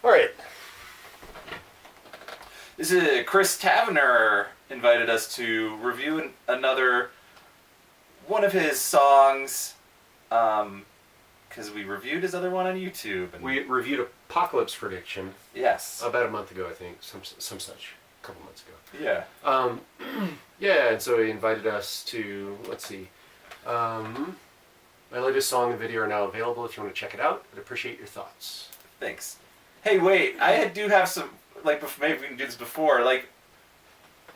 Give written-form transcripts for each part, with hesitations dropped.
All right. This is Chris Tavener invited us to review another one of his songs, because we reviewed his other one on YouTube. And We reviewed Apocalypse Prediction yes. about a month ago, I think, some such, a couple months ago. Yeah. Yeah, and so he invited us to, let's see, my latest song and video are now available if you want to check it out. I'd appreciate your thoughts. Thanks. Hey, wait, I do have some, like, maybe we can do this before, like,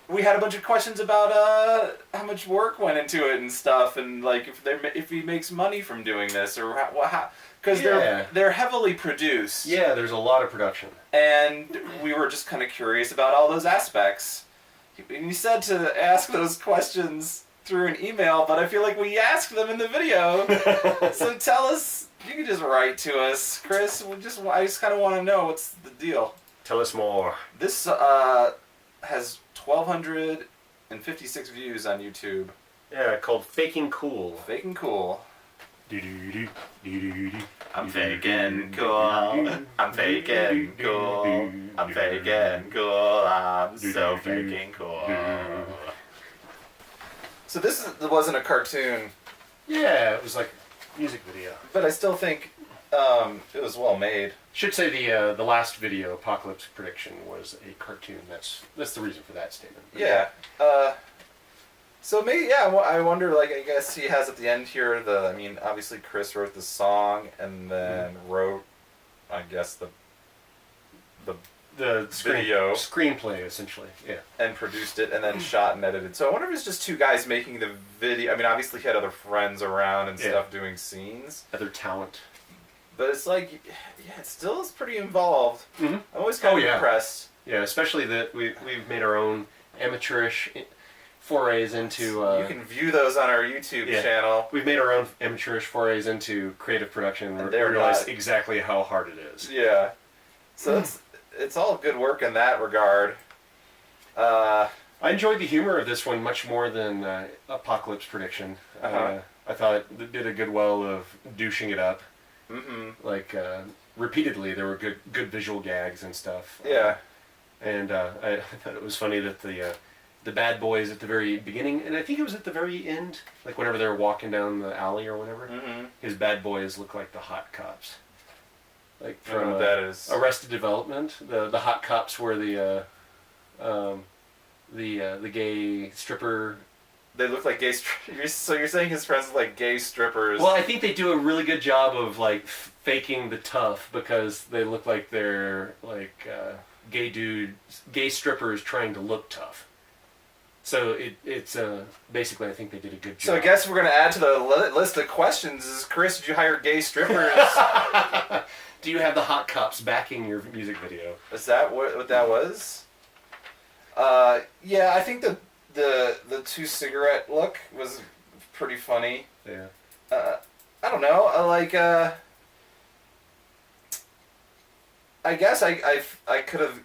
we had a bunch of questions about how much work went into it and stuff, and like if he makes money from doing this, or how, because they're heavily produced. Yeah, there's a lot of production, and we were just kind of curious about all those aspects. And he said to ask those questions through an email, but I feel like we asked them in the video. So tell us. You can just write to us, Chris. I just kind of want to know what's the deal. Tell us more. This has 1,256 views on YouTube. Yeah, called Faking Cool. Faking cool. I'm faking cool. I'm faking cool. I'm faking cool. I'm so faking cool. So this wasn't a cartoon. Yeah, it was like a music video. But I still think it was well made. Should say the last video, Apocalypse Prediction, was a cartoon. That's the reason for that statement. But yeah. So maybe, yeah, I wonder, like, I guess he has at the end here obviously Chris wrote the song and then wrote, I guess, the video. Screenplay, essentially, yeah. And produced it and then shot and edited. So I wonder if it's just two guys making the video. I mean, obviously he had other friends around and stuff doing scenes. Other talent. But it's like, yeah, it still is pretty involved. Mm-hmm. I'm always kind of impressed. Yeah, especially that we've made our own amateurish forays into... you can view those on our YouTube channel. We've made our own amateurish forays into creative production and realized exactly how hard it is. Yeah. So it's all good work in that regard. I enjoyed the humor of this one much more than Apocalypse Prediction. I thought it did a good well of douching it up. Mm-hmm. Like, repeatedly, there were good visual gags and stuff. Yeah. And I thought it was funny that the bad boys at the very beginning, and I think it was at the very end, like whenever they were walking down the alley or whatever, his bad boys look like the hot cops. Like from that is. Arrested Development, the hot cops were the gay stripper. They look like gay strippers. So you're saying his friends look like gay strippers? Well, I think they do a really good job of like faking the tough because they look like they're like gay strippers trying to look tough. So it's basically I think they did a good job. So I guess we're gonna add to the list of questions. Is Chris, did you hire gay strippers? Do you have the hot cops backing your music video? Is that what that was? Yeah, I think the two cigarette look was pretty funny. Yeah. I don't know. I guess I could have.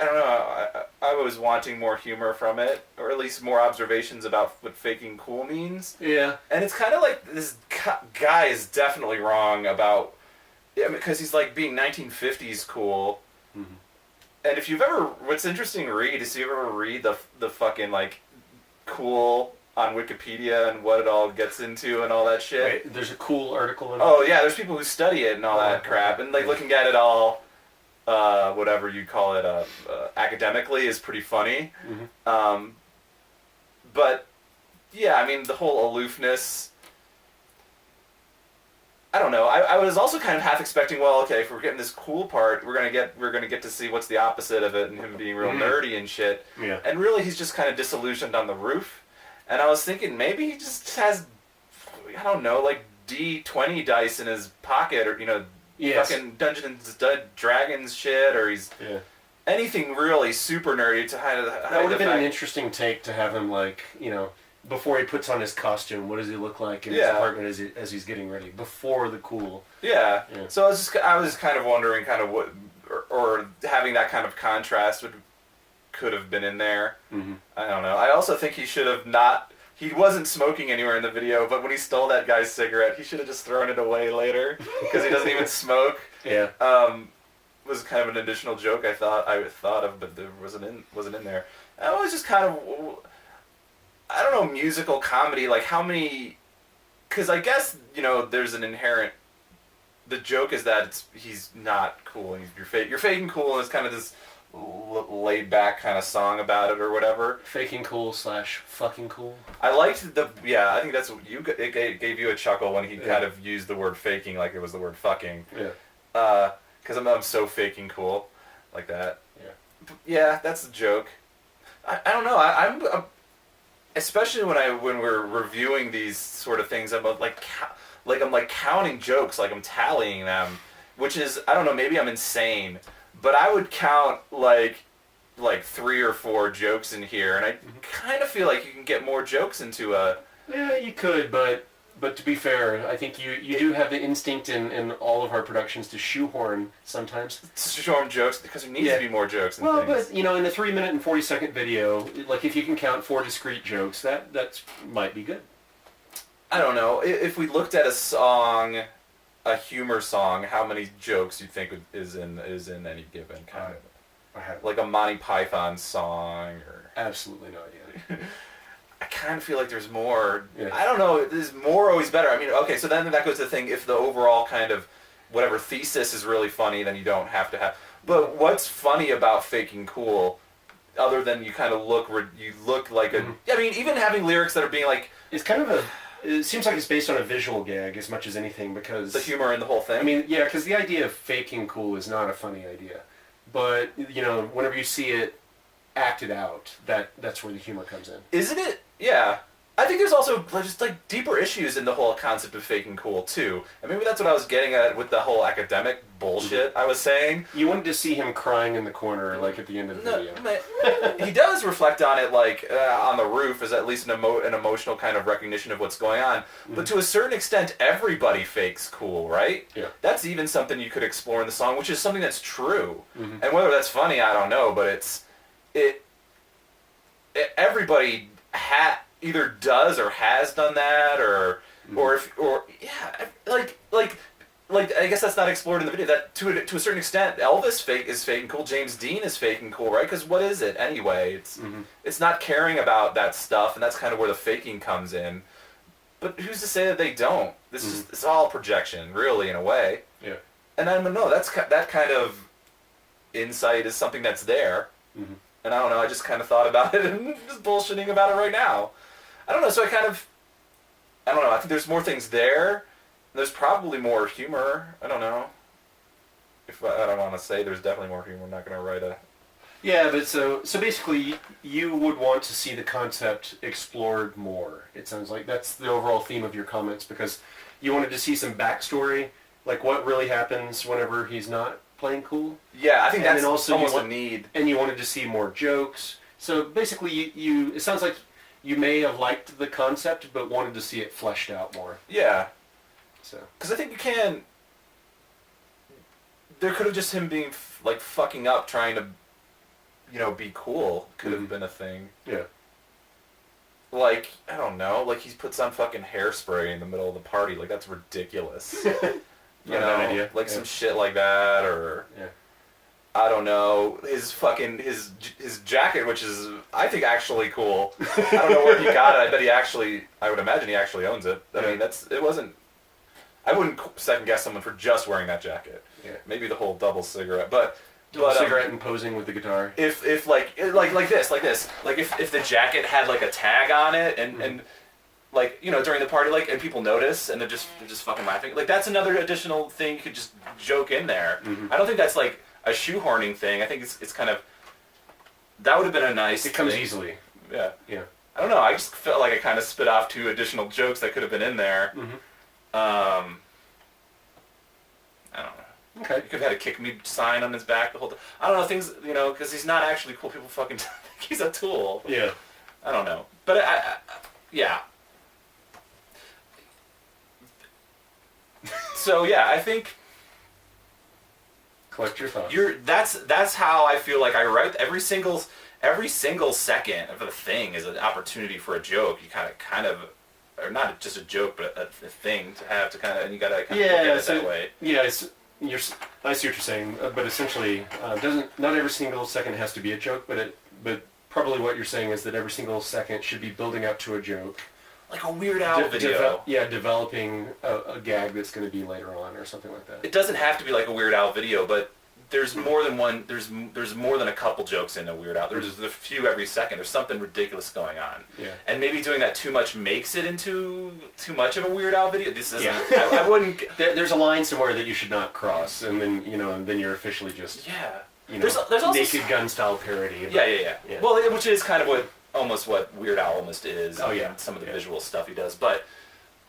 I don't know. I was wanting more humor from it, or at least more observations about what faking cool means. Yeah. And it's kind of like this guy is definitely wrong about. Yeah, because he's like being 1950s cool. Mm-hmm. And if you've ever, what's interesting to read is if you ever read the fucking like cool on Wikipedia and what it all gets into and all that shit. Wait, there's a cool article in it? Oh yeah, there's people who study it and all that crap, and like looking at it all, whatever you call it, academically is pretty funny. Mm-hmm. But yeah, I mean the whole aloofness. I don't know. I was also kind of half expecting, well, okay, if we're getting this cool part, we're gonna get to see what's the opposite of it and him being real nerdy and shit. Yeah. And really, he's just kind of disillusioned on the roof. And I was thinking maybe he just has, I don't know, like D20 dice in his pocket, or fucking Dungeons and Dragons shit, or he's anything really super nerdy to hide. That would have been an interesting take to have him like before he puts on his costume, what does he look like in his apartment as he's getting ready before the cool? Yeah. So I was kind of wondering, kind of what, or having that kind of contrast could have been in there. Mm-hmm. I don't know. I also think he should have not. He wasn't smoking anywhere in the video, but when he stole that guy's cigarette, he should have just thrown it away later because he doesn't even smoke. Yeah. was kind of an additional joke I thought of, but there wasn't in there. That was just kind of, I don't know, musical comedy. Like how many? Because I guess there's an inherent. The joke is that he's not cool, and you're faking cool, and it's kind of this laid back kind of song about it or whatever. Faking cool / fucking cool. I liked I think that's what it gave you a chuckle when he kind of used the word faking like it was the word fucking. Yeah. Because I'm so faking cool, like that. Yeah. Yeah, that's a joke. I don't know. I'm especially when we're reviewing these sort of things. I'm like counting jokes, like I'm tallying them, which is, I don't know, maybe I'm insane, but I would count like 3 or 4 jokes in here, and I kind of feel like you can get more jokes into a. Yeah, you could, but to be fair, I think you do have the instinct in all of our productions to shoehorn sometimes. To shoehorn jokes because there needs to be more jokes. Well, but in the 3-minute and 40-second video, like if you can count 4 discrete jokes, that might be good. I don't know. If we looked at a song, a humor song, how many jokes you think is in any given kind of? I have like a Monty Python song or. Absolutely no idea. I kind of feel like there's more. Yeah. I don't know. There's more always better. I mean, okay, so then that goes to the thing. If the overall kind of whatever thesis is really funny, then you don't have to have. But what's funny about faking cool, other than you kind of look like a. I mean, even having lyrics that are being like. It's kind of it seems like it's based on a visual gag as much as anything because. The humor in the whole thing? I mean, yeah, because the idea of faking cool is not a funny idea. But, whenever you see it acted out, that's where the humor comes in. Isn't it? Yeah. I think there's also just like deeper issues in the whole concept of faking cool too. And maybe that's what I was getting at with the whole academic bullshit I was saying. You wanted to see him crying in the corner, like at the end of the video. He does reflect on it, like on the roof, as at least an emotional kind of recognition of what's going on. But to a certain extent, everybody fakes cool, right? Yeah. That's even something you could explore in the song, which is something that's true. And whether that's funny, I don't know, but everybody either does or has done that, or I guess that's not explored in the video. That to a certain extent, Elvis is faking cool. James Dean is faking cool, right? Because what is it anyway? It's not caring about that stuff, and that's kind of where the faking comes in. But who's to say that they don't? It's all projection, really, in a way. Yeah. And I don't know. That kind of insight is something that's there. And I don't know. I just kind of thought about it and just bullshitting about it right now. I don't know. So I don't know. I think there's more things there. There's probably more humor. I don't know. I don't want to say there's definitely more humor. I'm not going to write a. Yeah, but so basically, you would want to see the concept explored more. It sounds like that's the overall theme of your comments, because you wanted to see some backstory, like what really happens whenever he's not playing cool. Yeah, I think that's also almost a need. And you wanted to see more jokes. So basically, you it sounds like you may have liked the concept, but wanted to see it fleshed out more. Yeah. So. Because I think you can. There could have just him being like fucking up, trying to, be cool. Could have been a thing. Yeah. Like, I don't know. Like he puts on fucking hairspray in the middle of the party. Like that's ridiculous. Idea. Like some shit like that, or I don't know, his jacket, which is I think actually cool. I don't know where he got it. I would imagine he actually owns it. I mean, it wasn't. I wouldn't second guess someone for just wearing that jacket. Yeah. Maybe the whole double cigarette, but cigarette and posing with the guitar. If like this, like if the jacket had like a tag on it and. Like, during the party, like, and people notice, and they're just fucking laughing. Like, that's another additional thing you could just joke in there. I don't think that's, like, a shoehorning thing. I think it's kind of, that would have been a nice It comes thing. easily. Yeah. Yeah. I don't know, I just felt like I kind of spit off 2 additional jokes that could have been in there. I don't know. Okay. He could have had a kick me sign on his back the whole time. I don't know, things, because he's not actually cool. People fucking think he's a tool. Yeah. I don't know. But yeah. So yeah, I think collect your thoughts. That's how I feel like I write every single second of a thing is an opportunity for a joke. You kind of or not just a joke, but a thing to have to kind of, and you gotta kind of look at it that way. Yeah, I see what you're saying, but essentially, not every single second has to be a joke, but probably what you're saying is that every single second should be building up to a joke. Like a Weird Al video. Developing a gag that's going to be later on or something like that. It doesn't have to be like a Weird Al video, but there's more than one. There's more than a couple jokes in a Weird Al. There's a few every second. There's something ridiculous going on. Yeah. And maybe doing that too much makes it into too much of a Weird Al video. This isn't. Yeah. I wouldn't. There's a line somewhere that you should not cross, and then then you're officially just Yeah. there's also Naked s- Gun style parody. Yeah. Well, which is kind of what Weird Al almost is. Oh, yeah. And some of the visual stuff he does, but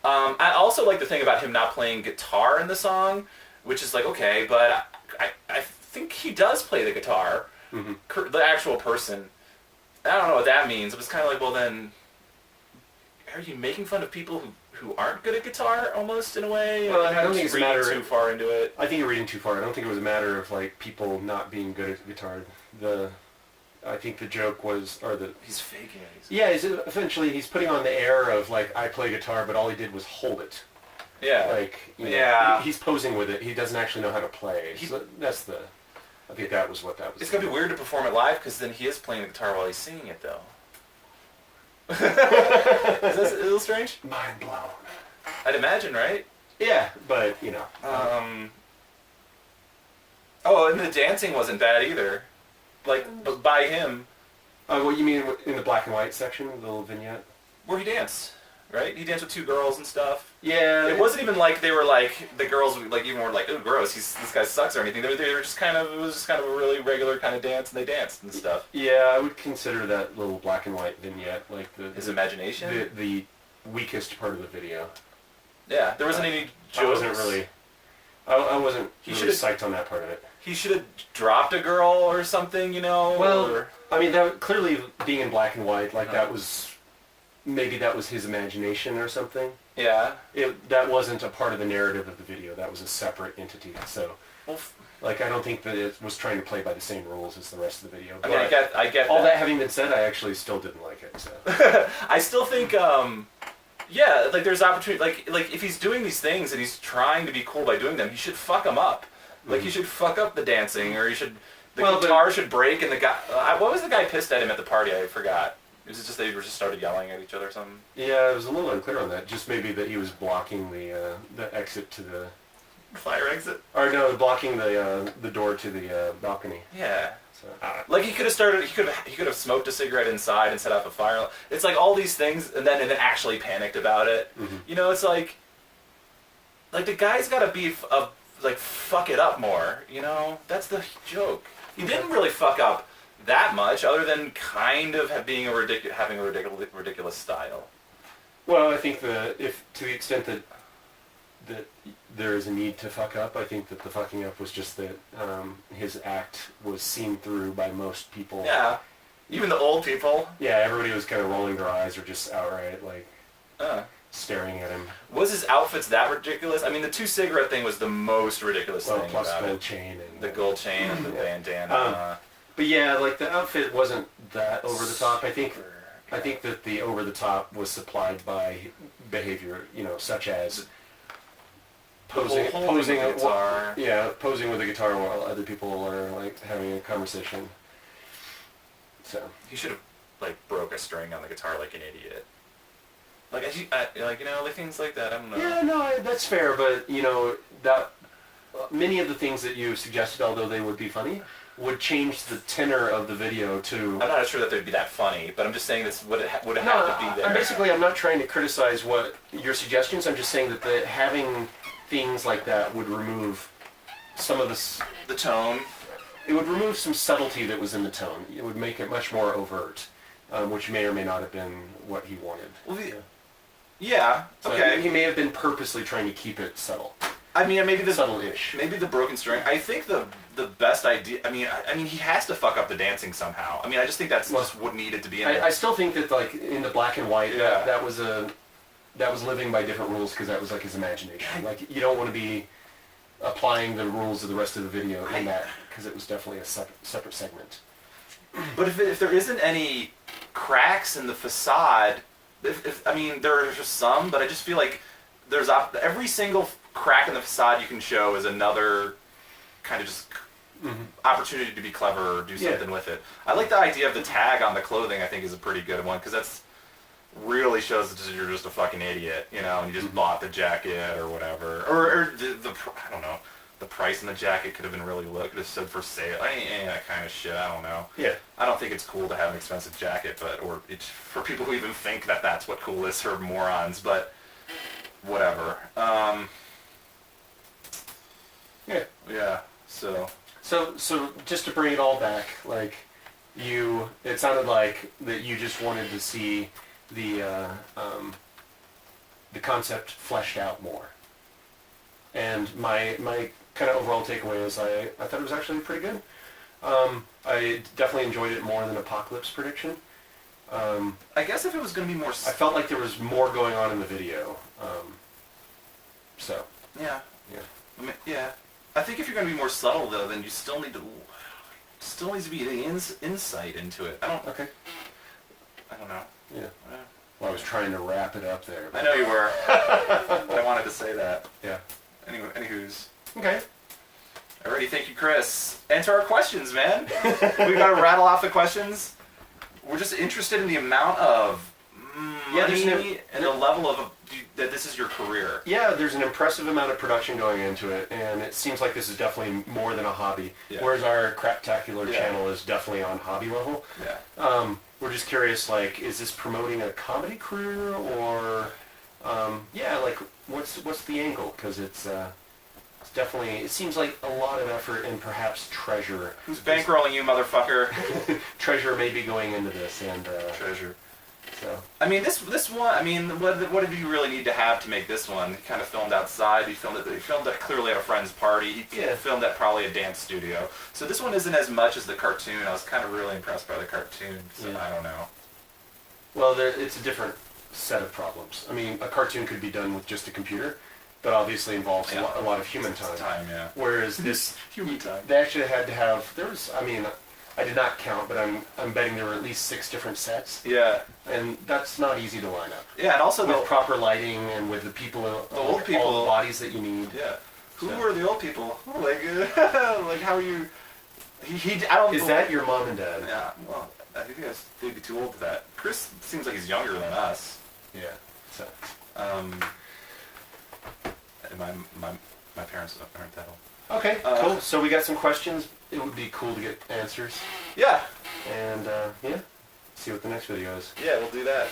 I also like the thing about him not playing guitar in the song, which is like okay, but I think he does play the guitar, the actual person. I don't know what that means. It was kind of like, well then, are you making fun of people who aren't good at guitar almost in a way? Well, I don't think it's a matter too far into it. I think you're reading too far. I don't think it was a matter of like people not being good at guitar. I think the joke was, He's faking it. Yeah, eventually he's putting on the air of like I play guitar, but all he did was hold it. Yeah. Like he's posing with it. He doesn't actually know how to play. I think that was what that was. It's gonna be weird to perform it live because then he is playing the guitar while he's singing it though. Is this a little strange? Mind blown. I'd imagine, right? Yeah, but Oh, and the dancing wasn't bad either. Like by him. What you mean in the black and white section, the little vignette? Where he danced, right? He danced with two girls and stuff. Yeah. It wasn't even like they were like the girls like even were like, oh gross, this guy sucks or anything. They were just kind of, it was just kind of a really regular kind of dance, and they danced and stuff. Yeah, I would consider that little black and white vignette like his imagination. The weakest part of the video. Yeah, there wasn't any jokes. I wasn't really psyched on that part of it. He should have dropped a girl or something, Well, I mean, that clearly being in black and white, like that was his imagination or something. Yeah. That wasn't a part of the narrative of the video. That was a separate entity. So, I don't think that it was trying to play by the same rules as the rest of the video. I mean, I get all that having been said, I actually still didn't like it. So. I still think, yeah, like there's opportunity. Like if he's doing these things and he's trying to be cool by doing them, he should fuck them up. Like he should fuck up the dancing, or the guitar should break, and the guy. What was the guy pissed at him at the party? I forgot. Was it just they just started yelling at each other or something? Yeah, it was a little unclear on that. Just maybe that he was blocking the exit to the fire exit. Or no, blocking the door to the balcony. Yeah. So, like he could have started. He could have smoked a cigarette inside and set up a fire. It's like all these things, and then actually panicked about it. Mm-hmm. It's like the guy's got to be fuck it up more. That's the joke. He didn't really fuck up that much, other than kind of having a ridiculous style. Well, I think if to the extent that there is a need to fuck up, I think that the fucking up was just that his act was seen through by most people. Yeah, even the old people. Yeah, everybody was kind of rolling their eyes or just outright staring at him. Was his outfits that ridiculous? I mean, the 2 cigarette thing was the most ridiculous thing plus about gold it. chain and The gold chain and the bandana. But yeah, the outfit wasn't that over the top. I think that the over the top was supplied by behavior, such as posing with the guitar. Posing with a guitar while other people are having a conversation. So he should have broke a string on the guitar like an idiot. Things like that. I don't know. Yeah, no, that's fair, but that many of the things that you suggested, although they would be funny, would change the tenor of the video to. I'm not sure that they'd be that funny, but I'm just saying this would have to be there. I'm not trying to criticize what your suggestions. I'm just saying that having things like that would remove some of the tone. It would remove some subtlety that was in the tone. It would make it much more overt, which may or may not have been what he wanted. Well, yeah. So okay. He may have been purposely trying to keep it subtle. I mean, maybe the subtle-ish. Maybe the broken string. I think the best idea. I mean, he has to fuck up the dancing somehow. I mean, I just think that's just what needed to be in there. I still think that in the black and white, that was living by different rules because that was his imagination. You don't want to be applying the rules of the rest of the video in that because it was definitely a separate segment. But if there isn't any cracks in the facade, I mean, there are just some, but I just feel like there's every single crack in the facade you can show is another kind of just Mm-hmm. opportunity to be clever or do something with it. I like the idea of the tag on the clothing. I think is a pretty good one because that's really shows that you're just a fucking idiot, you know, and you just Mm-hmm. bought the jacket or whatever, or the I don't know, the price on the jacket could have been really low. Could have said for sale, any that kind of shit. I don't know. Yeah. I don't think it's cool to have an expensive jacket, but or it's for people who even think that that's what cool is are morons. But whatever. Yeah. Yeah. So. So just to bring it all back, like it sounded like that you just wanted to see the concept fleshed out more. And my kind of overall takeaway is I thought it was actually pretty good. I definitely enjoyed it more than Apocalypse Prediction. I guess if it was going to be more... I felt like there was more going on in the video. So. Yeah. Yeah. I mean, yeah. I think if you're going to be more subtle, though, then you still need to... Still needs to be the insight into it. Okay. I don't know. Yeah. Well, I was trying to wrap it up there. I know you were. I wanted to say that. Yeah. Anyway, anywho's. Okay. Alrighty, thank you, Chris. Answer our questions, man. We got to rattle off the questions. We're just interested in the amount of money and the level of that this is your career. Yeah, there's an impressive amount of production going into it, and it seems like this is definitely more than a hobby. Yeah. Whereas our Craptacular channel is definitely on hobby level. Yeah. We're just curious, like, is this promoting a comedy career, or, like, what's the angle? Because it's definitely, it seems like a lot of effort and perhaps treasure. Who's bankrolling you, motherfucker? Treasure may be going into this, and treasure. So. I mean, this one. I mean, what did you really need to have to make this one? He kind of filmed outside. He filmed it clearly at a friend's party. He filmed at probably a dance studio. So this one isn't as much as the cartoon. I was kind of really impressed by the cartoon. So I don't know. Well, it's a different set of problems. I mean, a cartoon could be done with just a computer, but obviously involves a lot of human time. Whereas this human time, they actually had to have. I mean, I did not count, but I'm betting there were at least 6 different sets. Yeah. And that's not easy to line up. Yeah, and also with proper lighting and with the old people, all the bodies that you need. Yeah. Who were the old people? Like, like how are you? I don't. Is that your mom and dad? Yeah. Well, I think they'd be too old for that. Chris seems like he's younger than us. Yeah. So. And my parents aren't that old. Okay, cool. So we got some questions. It would be cool to get answers. Yeah. And, see what the next video is. Yeah, we'll do that.